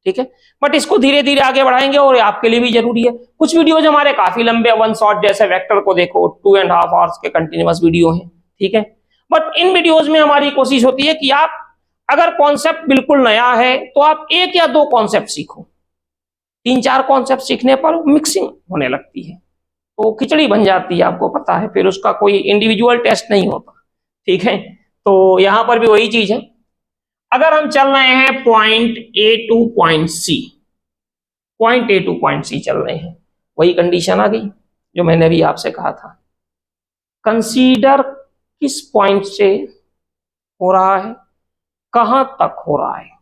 ठीक है, बट इसको धीरे धीरे आगे बढ़ाएंगे, और आपके लिए भी जरूरी है। कुछ वीडियोज हमारे काफी लंबे, वन शॉट जैसे वेक्टर को देखो 2.5 आवर्स के कंटिन्यूअस वीडियो हैं, ठीक है। बट इन वीडियोज में हमारी कोशिश होती है कि आप अगर कॉन्सेप्ट बिल्कुल नया है तो आप 1 या 2 कॉन्सेप्ट सीखो, 3-4 कॉन्सेप्ट सीखने पर मिक्सिंग होने लगती है, तो खिचड़ी बन जाती है, आपको पता है, फिर उसका कोई इंडिविजुअल टेस्ट नहीं होता, ठीक है। तो यहां पर भी वही चीज है, अगर हम चल रहे हैं point A to point C, point A to point C चल रहे हैं, वही कंडीशन आ गई जो मैंने अभी आपसे कहा था, कंसीडर किस पॉइंट से हो रहा है, कहां तक हो रहा है।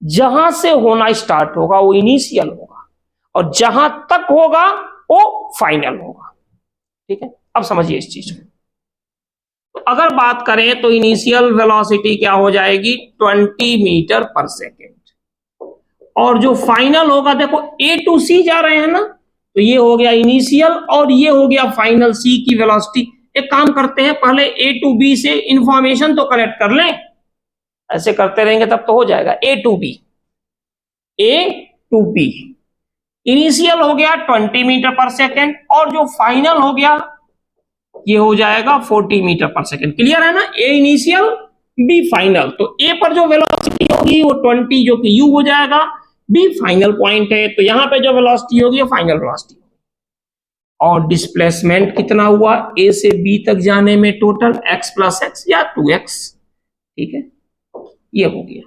जहां से होना स्टार्ट होगा वो इनिशियल होगा, और जहां तक होगा वो फाइनल होगा, ठीक है। अब समझिए इस चीज को, तो अगर बात करें तो इनिशियल वेलोसिटी क्या हो जाएगी, 20 मीटर पर सेकेंड, और जो फाइनल होगा, देखो ए टू सी जा रहे हैं ना, तो ये हो गया इनिशियल और ये हो गया फाइनल, सी की वेलोसिटी। एक काम करते हैं, पहले ए टू बी से इंफॉर्मेशन तो कलेक्ट कर लें, ऐसे करते रहेंगे तब तो हो जाएगा। A to B, A to B, initial हो गया 20 मीटर पर सेकेंड, और जो फाइनल हो गया ये हो जाएगा 40 मीटर पर सेकेंड। क्लियर है ना, ए इनिशियल बी फाइनल, तो ए पर जो वेलोसिटी होगी वो 20 जो कि यू हो जाएगा, बी फाइनल पॉइंट है, तो यहां पे जो वेलोसिटी होगी वो फाइनल वेलोसिटी, और डिस्प्लेसमेंट कितना हुआ ए से बी तक जाने में, टोटल x प्लस एक्स या 2x, ठीक है। ये हो गया,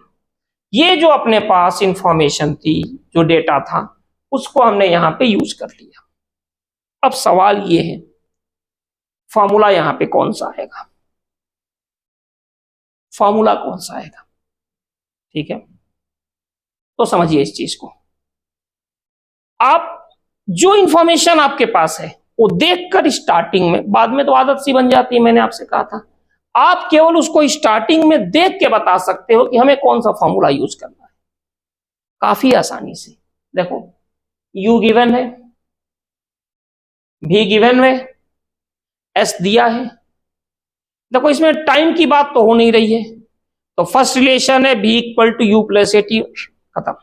ये जो अपने पास इंफॉर्मेशन थी, जो डेटा था, उसको हमने यहां पे यूज कर लिया। अब सवाल ये है, फॉर्मूला यहां पे कौन सा आएगा, फॉर्मूला कौन सा आएगा, ठीक है। तो समझिए इस चीज को, आप जो इंफॉर्मेशन आपके पास है वो देखकर स्टार्टिंग में, बाद में तो आदत सी बन जाती है, मैंने आपसे कहा था, आप केवल उसको स्टार्टिंग में देख के बता सकते हो कि हमें कौन सा फॉर्मूला यूज करना है, काफी आसानी से। देखो u गिवन है, v गिवन है, एस दिया है। देखो इसमें टाइम की बात तो हो नहीं रही है, तो फर्स्ट रिलेशन है B equal to u plus a t, खत्म।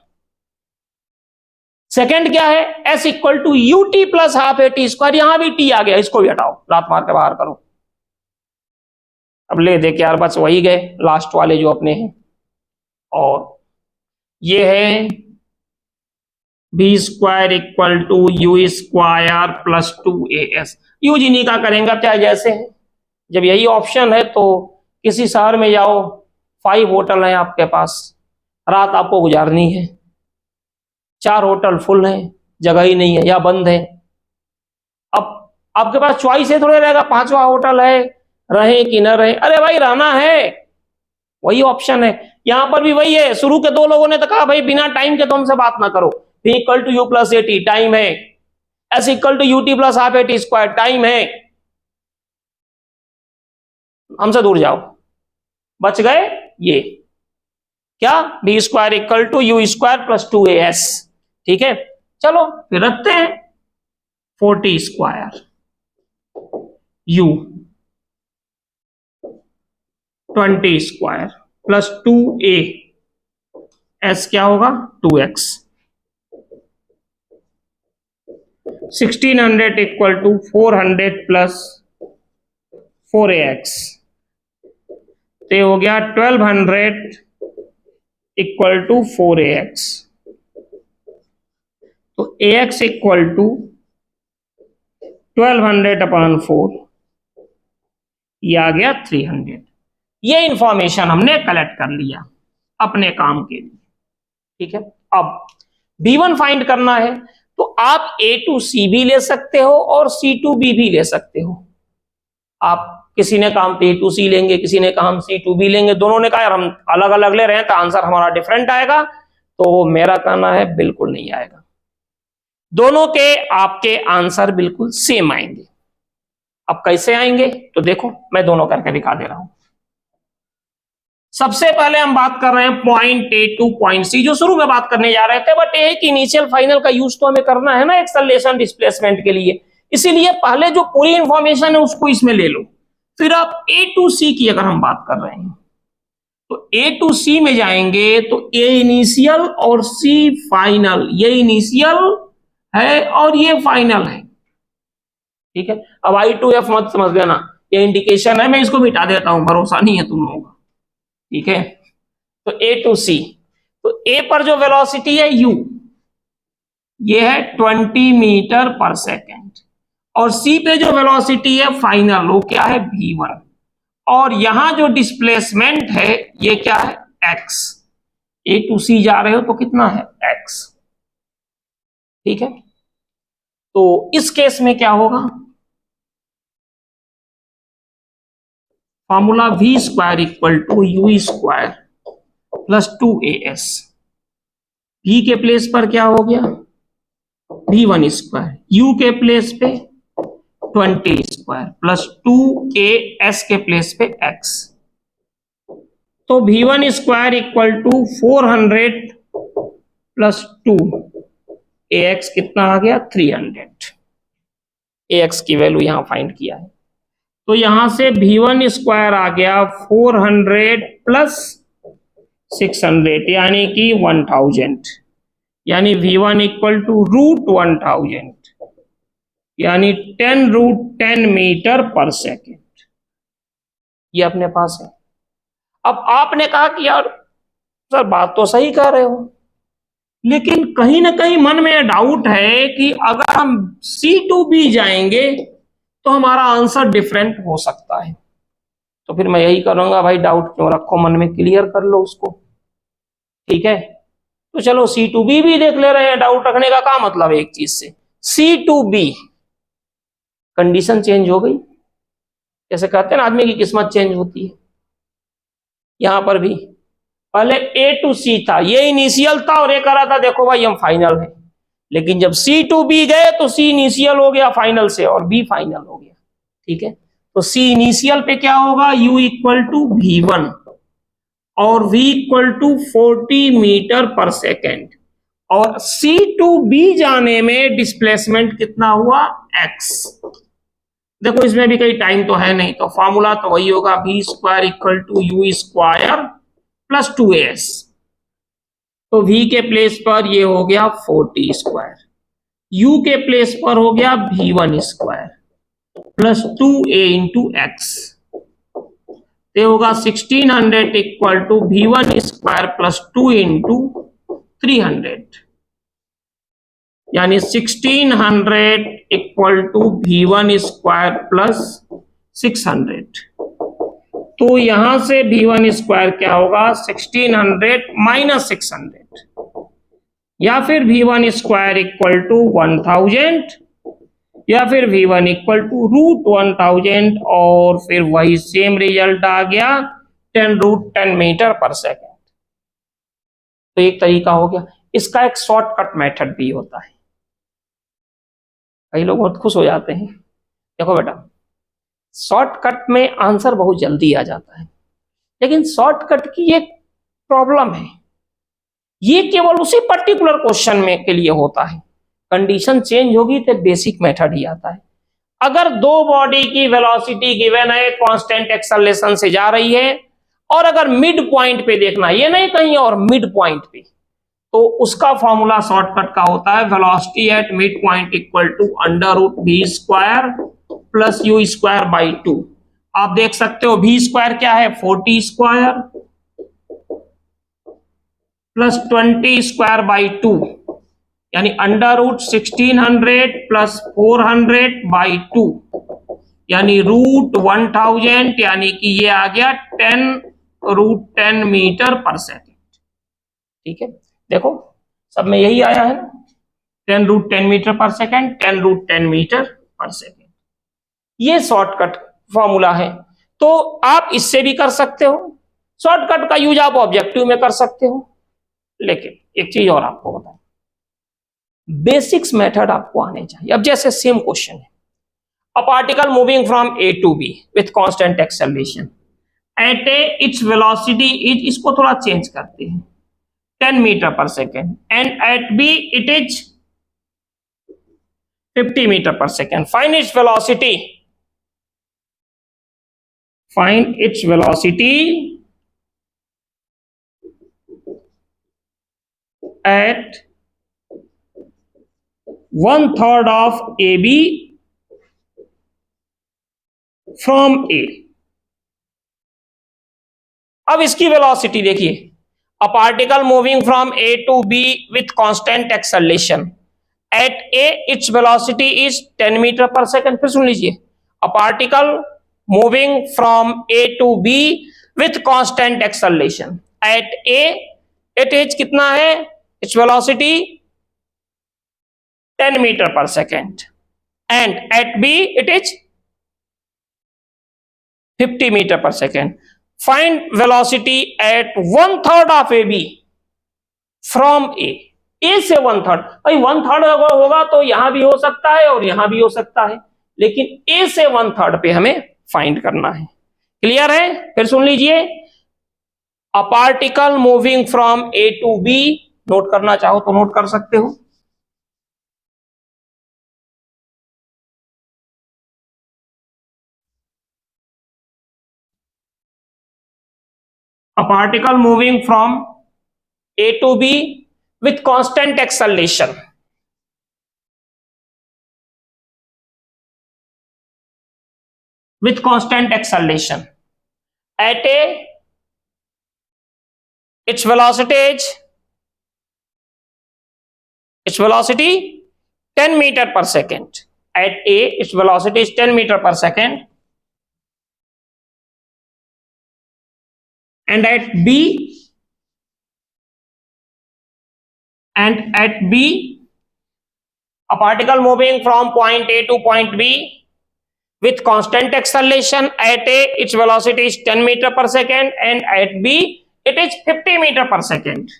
सेकंड क्या है, s equal to u t plus half a t square, यहां भी टी आ गया, इसको भी हटाओ, लात मार के बाहर करो। अब ले दे के यार बस वही गए लास्ट वाले जो अपने हैं, और ये है b square equal to u square plus 2as। यू जिन्हीं का करेंगे चाहे जैसे है, जब यही ऑप्शन है तो किसी शहर में जाओ, 5 होटल हैं आपके पास, रात आपको गुजारनी है, 4 होटल फुल हैं, जगह ही नहीं है या बंद है। अब आपके पास चॉइस है, थोड़े रहेगा 5वां होटल है, रहे कि न रहे, अरे भाई रहना है, वही ऑप्शन है। यहां पर भी वही है, शुरू के 2 लोगों ने तो कहा भाई बिना टाइम के तो हमसे बात ना करो, b equal to u plus a t time है, s equal to u t plus half a t square time है, हमसे दूर जाओ। बच गए ये क्या, b square equal to u square plus 2as। ठीक है, चलो फिर रखते हैं 40 square u 20 square plus 2a, s क्या होगा 2x, 1600 equal to 400 plus 4ax, तो हो गया 1200 इक्वल टू 4ax, तो ax इक्वल टू 1200 अपॉन 4, ये आ गया 300। ये इंफॉर्मेशन हमने कलेक्ट कर लिया अपने काम के लिए। ठीक है, अब b1 फाइंड करना है, तो आप a टू c भी ले सकते हो और c टू b भी ले सकते हो। आप किसी ने कहा हम a टू c लेंगे, किसी ने कहा हम c टू b लेंगे, दोनों ने कहा यार हम अलग अलग ले रहे हैं तो आंसर हमारा डिफरेंट आएगा, तो मेरा कहना है बिल्कुल नहीं आएगा, दोनों के आपके आंसर बिल्कुल सेम आएंगे। अब कैसे आएंगे तो देखो मैं दोनों करके दिखा दे रहा हूं। सबसे पहले हम बात कर रहे हैं point A to point C, जो शुरू में बात करने जा रहे थे, बट एक इनिशियल फाइनल का यूज तो हमें करना है ना एक्सेलरेशन डिस्प्लेसमेंट के लिए, इसीलिए पहले जो पूरी इंफॉर्मेशन है उसको इसमें ले लो। फिर आप ए टू सी की अगर हम बात कर रहे हैं तो ए टू सी में जाएंगे तो ए इनिशियल और सी फाइनल, ये इनिशियल है और ये फाइनल है। ठीक है, अब आई टू एफ मत समझ लेना, ये इंडिकेशन है, मैं इसको मिटा देता हूं, भरोसा नहीं है तुम लोगों का। ठीक है, तो ए टू सी, तो ए पर जो वेलोसिटी है u, ये है 20 मीटर पर सेकेंड, और सी पे जो वेलोसिटी है फाइनल, वो क्या है v1, और यहां जो डिस्प्लेसमेंट है ये क्या है x, ए टू सी जा रहे हो तो कितना है x। ठीक है, तो इस केस में क्या होगा, formula v square equal to u square plus 2as, v के प्लेस पर क्या हो गया v1 स्क्वायर, u के प्लेस पे 20 स्क्वायर प्लस 2as के प्लेस पे x, तो v1 स्क्वायर इक्वल टू 400 प्लस 2ax कितना आ गया 300। ax की वैल्यू यहां फाइंड किया है, तो यहां से v1 स्क्वायर आ गया 400 प्लस 600 यानी कि 1000, यानी v1 इक्वल टू √1000 यानी 10√10 मीटर पर सेकेंड, ये अपने पास है। अब आपने कहा कि यार सर बात तो सही कह रहे हो, लेकिन कहीं ना कहीं मन में डाउट है कि अगर हम C2B जाएंगे तो हमारा आंसर डिफरेंट हो सकता है, तो फिर मैं यही करूंगा भाई डाउट क्यों रखो, मन में क्लियर कर लो उसको। ठीक है, तो चलो C2B भी देख ले रहे हैं, डाउट रखने का क्या मतलब है एक चीज से, C2B कंडीशन चेंज हो गई, जैसे कहते हैं ना आदमी की किस्मत चेंज होती है, यहां पर भी पहले A टू C था, ये इनिशियल था और ये कह रहा था देखो भाई हम फाइनल है, लेकिन जब C2B गए तो C इनिशियल हो गया फाइनल से और B फाइनल हो गया। ठीक है, तो C इनिशियल पे क्या होगा U इक्वल टू v1 और v equal to 40 metre per second, और C2B जाने में डिस्प्लेसमेंट कितना हुआ x, देखो इसमें भी कोई टाइम तो है नहीं, तो फॉर्मूला तो वही होगा v square equal to u square plus 2as। तो v के प्लेस पर ये हो गया 4t स्क्वायर, u के प्लेस पर हो गया v1 square plus 2a into x. ये होगा 1600 equal to v1 square plus 2 into 300, यानी 1600 equal to v1 square plus 600। तो यहां से v1 स्क्वायर क्या होगा 1600 माइनस 600, या फिर v1 स्क्वायर इक्वल टू 1000, या फिर v1 इक्वल टू रूट 1000, और फिर वही सेम रिजल्ट आ गया 10 रूट 10 मीटर पर सेकेंड। तो एक तरीका हो गया। इसका एक शॉर्टकट मेथड भी होता है, कई लोग बहुत खुश हो जाते हैं। देखो बेटा, शॉर्टकट में आंसर बहुत जल्दी आ जाता है, लेकिन शॉर्टकट की एक प्रॉब्लम है, ये केवल उसी पर्टिकुलर क्वेश्चन में के लिए होता है। कंडीशन चेंज होगी तो बेसिक मेथड ही आता है। अगर दो बॉडी की वेलोसिटी गिवन है, कांस्टेंट एक्सेलरेशन से जा रही है, और अगर मिड पॉइंट पे देखना, ये नहीं कहीं और, मिड पॉइंट पे, तो उसका फॉर्मूला शॉर्टकट का होता है velocity at mid point equal to under root v square plus u square by 2। आप देख सकते हो v स्क्वायर क्या है 40 स्क्वायर प्लस 20 स्क्वायर बाई 2, यानी अंडर रूट 1600 प्लस 400 बाई 2, यानी रूट 1000, यानी कि ये आ गया 10 रूट 10 मीटर पर सेकेंड। ठीक है, देखो सब में यही आया है ना, 10 root 10 metre per second, 10 root 10 metre per second. ये शॉर्टकट फॉर्मूला है। तो आप इससे भी कर सकते हो, शॉर्टकट का यूज आप ऑब्जेक्टिव में कर सकते हो। लेकिन एक चीज और आपको बताएं, बेसिक्स मेथड आपको आने चाहिए। अब जैसे सेम क्वेश्चन है, a particle moving from A to B with constant acceleration at A its velocity is, इसको थोड़ा चेंज करते हैं, 10 metre per second, and at B it is 50 metre per second. Find its velocity, find its velocity at 1/3 of AB from A। अब इसकी velocity देखिए, a particle moving from A to B with constant acceleration at A its velocity is 10 metre per second. फिर सुन लीजिए, a particle moving from A to B with constant acceleration at A it is कितना है, its velocity 10 metre per second, and at B it is 50 metre per second. Find velocity at 1/3 of A B from A. A से 1/3, भाई 1/3 अगर होगा तो यहां भी हो सकता है और यहां भी हो सकता है, लेकिन ए से 1/3 पे हमें फाइंड करना है। क्लियर है? फिर सुन लीजिए, a particle moving from A to B, note करना चाहो तो नोट कर सकते हो। A particle moving from A to B with constant acceleration at a its velocity 10 meter per second, at A its velocity is 10 meter per second, and at B a particle moving from point A to point B with constant acceleration at A its velocity is 10 meter per second, and at B it is 50 meter per second.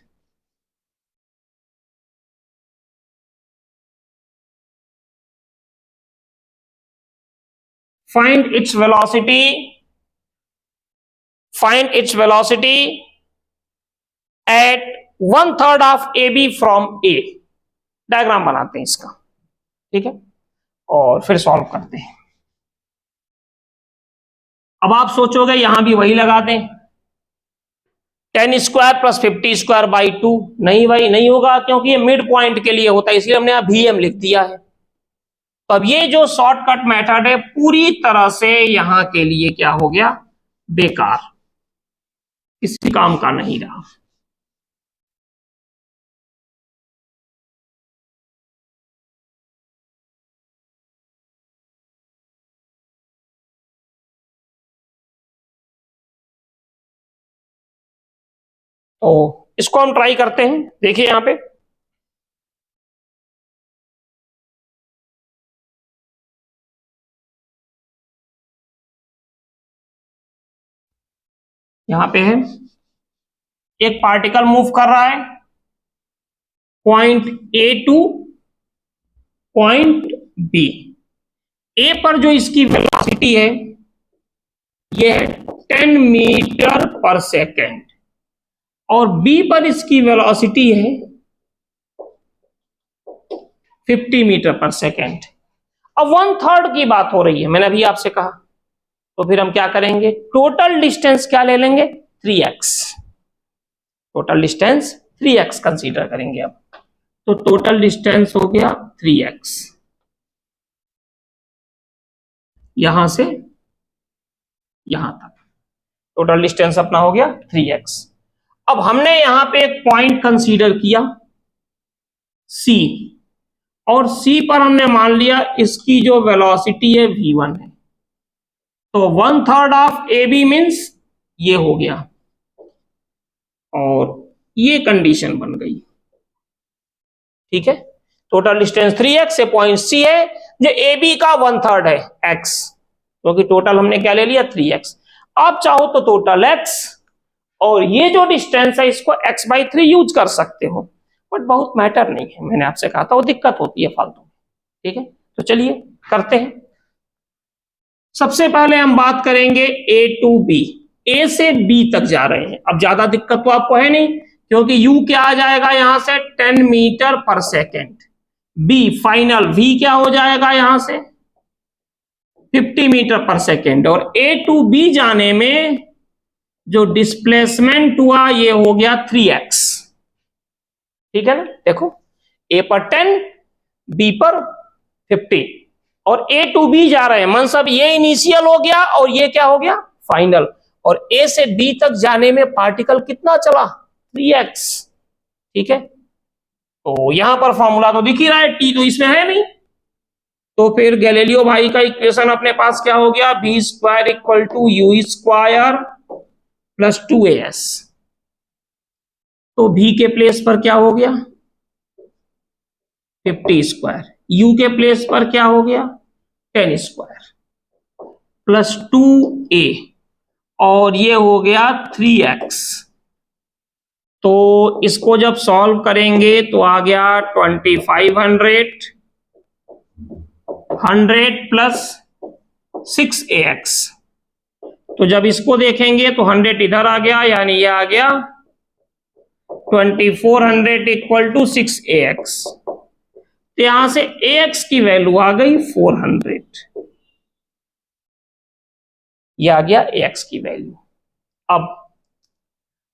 Find its velocity at 1/3 of AB from A। Diagram बनाते हैं इसका, ठीक है, और फिर solve करते हैं। अब आप सोचोगे यहां भी वही लगा दें, 10 स्क्वायर प्लस 50 स्क्वायर बाई 2। नहीं भाई, नहीं होगा, क्योंकि ये मिड पॉइंट के लिए होता है, इसलिए हमने यहां VM लिख दिया है। तो अब ये जो शॉर्टकट मेथड है पूरी तरह से यहां के लिए क्या हो गया, बेकार, किसी काम का नहीं रहा। तो इसको हम ट्राई करते हैं, देखिए यहां पे यहां पे है एक पार्टिकल मूव कर रहा है point A two point B। ए पर जो इसकी वेलोसिटी है ये है 10 मीटर पर सेकेंड और बी पर इसकी वेलोसिटी है 50 मीटर पर सेकेंड। अब 1/3 की बात हो रही है, मैंने अभी आपसे कहा, तो फिर हम क्या करेंगे, टोटल डिस्टेंस क्या ले लेंगे, 3x। Total distance 3x consider करेंगे अब। तो टोटल डिस्टेंस हो गया 3x, यहां से यहां तक टोटल डिस्टेंस अपना हो गया 3x। अब हमने यहां पे एक पॉइंट कंसीडर किया C, और C पर हमने मान लिया इसकी जो वेलोसिटी है v1 है। तो 1/3 ऑफ AB मीन्स ये हो गया, और ये कंडीशन बन गई, ठीक है। टोटल डिस्टेंस 3x से पॉइंट C है जो AB का 1/3 है x, क्योंकि टोटल हमने क्या ले लिया 3x। आप चाहो तो टोटल x और ये जो डिस्टेंस है इसको x/3 यूज कर सकते हो, बट बहुत मैटर नहीं है, मैंने आपसे कहा था वो दिक्कत होती है फालतू, ठीक है। तो चलिए करते हैं। सबसे पहले हम बात करेंगे A टू B, A से B तक जा रहे हैं। अब ज्यादा दिक्कत तो आपको है नहीं, क्योंकि U क्या आ जाएगा यहां से 10 metre per second, B final V क्या हो जाएगा यहां से 50 मीटर पर सेकेंड, और A टू B जाने में जो डिस्प्लेसमेंट हुआ ये हो गया 3x, ठीक है ना। देखो A पर 10, B पर 50, और A टू B जा रहे हैं, मतलब ये इनिशियल हो गया और ये क्या हो गया फाइनल, और A से B तक जाने में पार्टिकल कितना चला 3x, ठीक है। तो यहां पर फॉर्मूला तो दिख ही रहा है, T तो इसमें है नहीं, तो फिर गैलीलियो भाई का इक्वेशन अपने पास क्या हो गया, v square equal to u square plus 2as। तो v के प्लेस पर क्या हो गया 50 स्क्वायर, u के प्लेस पर क्या हो गया 10 स्क्वायर प्लस 2a, और ये हो गया 3x। तो इसको जब सॉल्व करेंगे तो आ गया 2500, 100 प्लस 6ax। तो जब इसको देखेंगे तो 100 इधर आ गया, यानी ये आ गया 2400 इक्वल टू 6ax। तो यहां से ax की वैल्यू आ गई 400, ये आ गया ax की वैल्यू। अब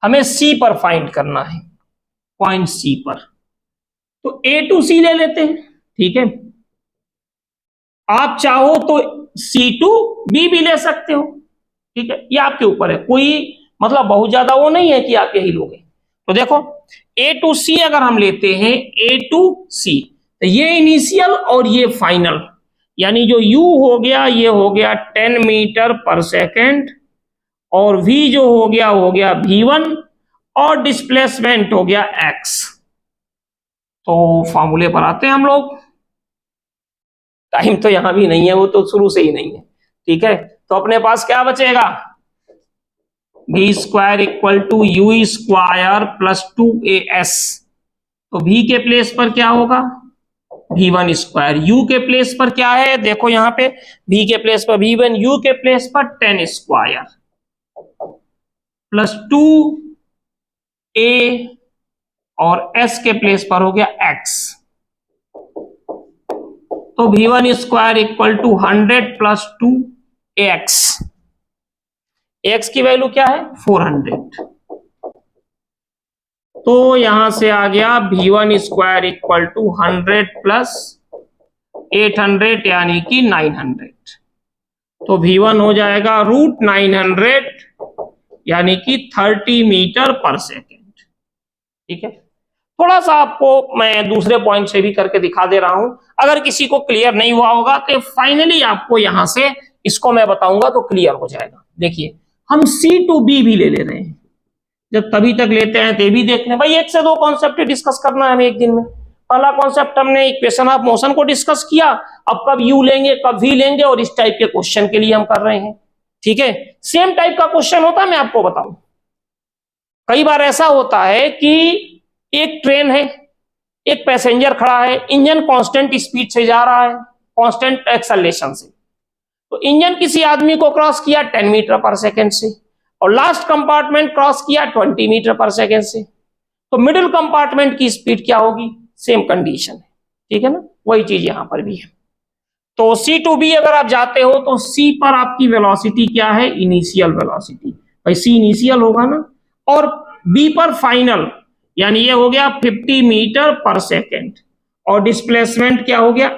हमें C पर फाइंड करना है, पॉइंट C पर, तो A टू C ले लेते हैं, ठीक है। आप चाहो तो C टू B भी ले सकते हो, ठीक है, ये आपके ऊपर है, कोई मतलब बहुत ज्यादा वो नहीं है कि आप यही लोगे। तो देखो A टू C अगर हम लेते हैं, A टू C, तो ये इनिशियल और ये फाइनल, यानी जो U हो गया ये हो गया 10 मीटर पर सेकेंड, और V जो हो गया V1, और डिस्प्लेसमेंट हो गया x। तो फॉर्मूले पर आते हैं हम लोग, टाइम तो यहां भी नहीं है, वो तो शुरू से ही नहीं है, ठीक है। तो अपने पास क्या बचेगा, v square equal to u square plus 2as। तो v के प्लेस पर क्या होगा v1 स्क्वायर, u के प्लेस पर क्या है, देखो यहां पे v के प्लेस पर v1, u के प्लेस पर 10 स्क्वायर प्लस 2a, और s के प्लेस पर हो गया x। तो v1 स्क्वायर equal to 100 plus 2ax। x की वैल्यू क्या है 400। तो यहां से आ गया v1 स्क्वायर इक्वल टू 100 प्लस 800 यानी कि 900। तो v1 हो जाएगा रूट 900 यानी कि 30 मीटर पर सेकेंड। ठीक है, थोड़ा सा आपको मैं दूसरे पॉइंट से भी करके दिखा दे रहा हूं, अगर किसी को क्लियर नहीं हुआ होगा तो फाइनली आपको यहां से इसको मैं बताऊंगा तो क्लियर हो जाएगा। देखिए हम C टू B भी ले रहे हैं, जब तभी तक लेते हैं ते भी देख लें भाई। एक से दो कॉन्सेप्ट डिस्कस करना है हमें एक दिन में। पहला कॉन्सेप्ट हमने इक्वेशन ऑफ मोशन को डिस्कस किया, अब कब यू लेंगे कब वी लेंगे, और इस टाइप के क्वेश्चन के लिए हम कर रहे हैं। ठीक है, सेम टाइप का क्वेश्चन होता है, मैं आपको बताऊं कई बार ऐसा होता है कि एक ट्रेन है, एक पैसेंजर खड़ा है, इंजन कांस्टेंट स्पीड से जा रहा है, कांस्टेंट एक्सेलरेशन से। तो इंजन किसी आदमी को क्रॉस किया 10 मीटर पर सेकेंड से, और लास्ट कंपार्टमेंट क्रॉस किया 20 मीटर पर सेकेंड से। तो मिडिल कंपार्टमेंट की स्पीड क्या होगी, सेम कंडीशन है। ठीक है ना, वही चीज यहां पर भी है। तो C टू B अगर आप जाते हो तो C पर आपकी वेलोसिटी क्या है, इनिशियल वेलोसिटी, भाई C इनिशियल होगा ना, और B पर फाइनल, यानी ये हो गया 50 मीटर पर सेकेंड, और डिस्प्लेसमेंट क्या हो गया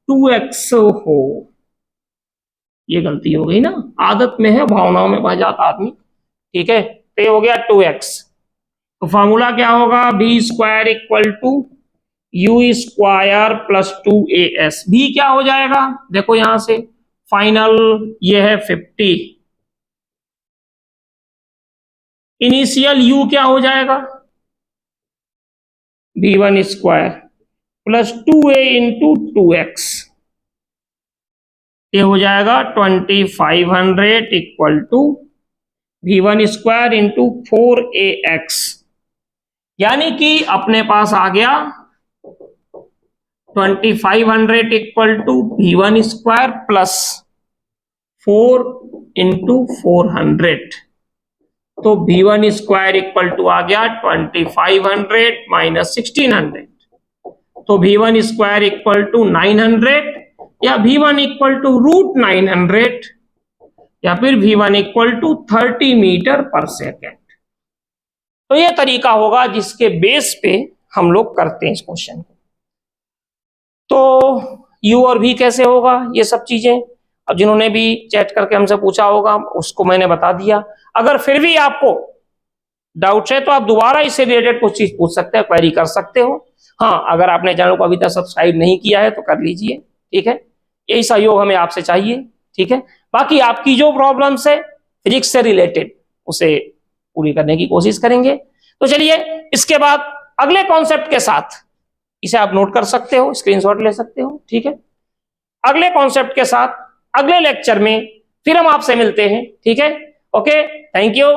2x हो। ये गलती हो गई ना, आदत में है, भावनाओं में बह जाता आदमी। ठीक है, तो ये हो गया 2x। तो फॉर्मूला क्या होगा, B square equal to u square plus 2as। भी क्या हो जाएगा, देखो यहां से फाइनल ये है 50, इनिशियल u क्या हो जाएगा v1 square plus 2a into 2x, ये हो जाएगा 2500 equal to v1 square into 4ax, यानी कि अपने पास आ गया 2500 equal to v1 square plus 4 into 400। तो v1 स्क्वायर इक्वल टू आ गया 2500 माइनस 1600। तो v1 स्क्वायर इक्वल टू 900, या v1 इक्वल टू रूट 900, या फिर v1 equal to 30 metre per second. तो यह तरीका होगा जिसके बेस पे हम लोग करते हैं इस क्वेश्चन को। तो u और v कैसे होगा, ये सब चीजें अब जिन्होंने भी चैट करके हमसे पूछा होगा उसको मैंने बता दिया। अगर फिर भी आपको डाउट है तो आप दोबारा इससे रिलेटेड कुछ चीज पूछ सकते हैं, क्वेरी कर सकते हो। हाँ, अगर आपने चैनल को अभी तक सब्सक्राइब नहीं किया है तो कर लीजिए। ठीक है, यही सहयोग हमें आपसे चाहिए। ठीक है, बाकी आपकी जो प्रॉब्लम्स है फिजिक्स से रिलेटेड उसे पूरी करने की कोशिश करेंगे। तो चलिए इसके बाद अगले कॉन्सेप्ट के साथ, इसे आप नोट कर सकते हो, स्क्रीनशॉट ले सकते हो। ठीक है, अगले कॉन्सेप्ट के साथ अगले लेक्चर में फिर हम आपसे मिलते हैं। ठीक है, ओके, थैंक यू।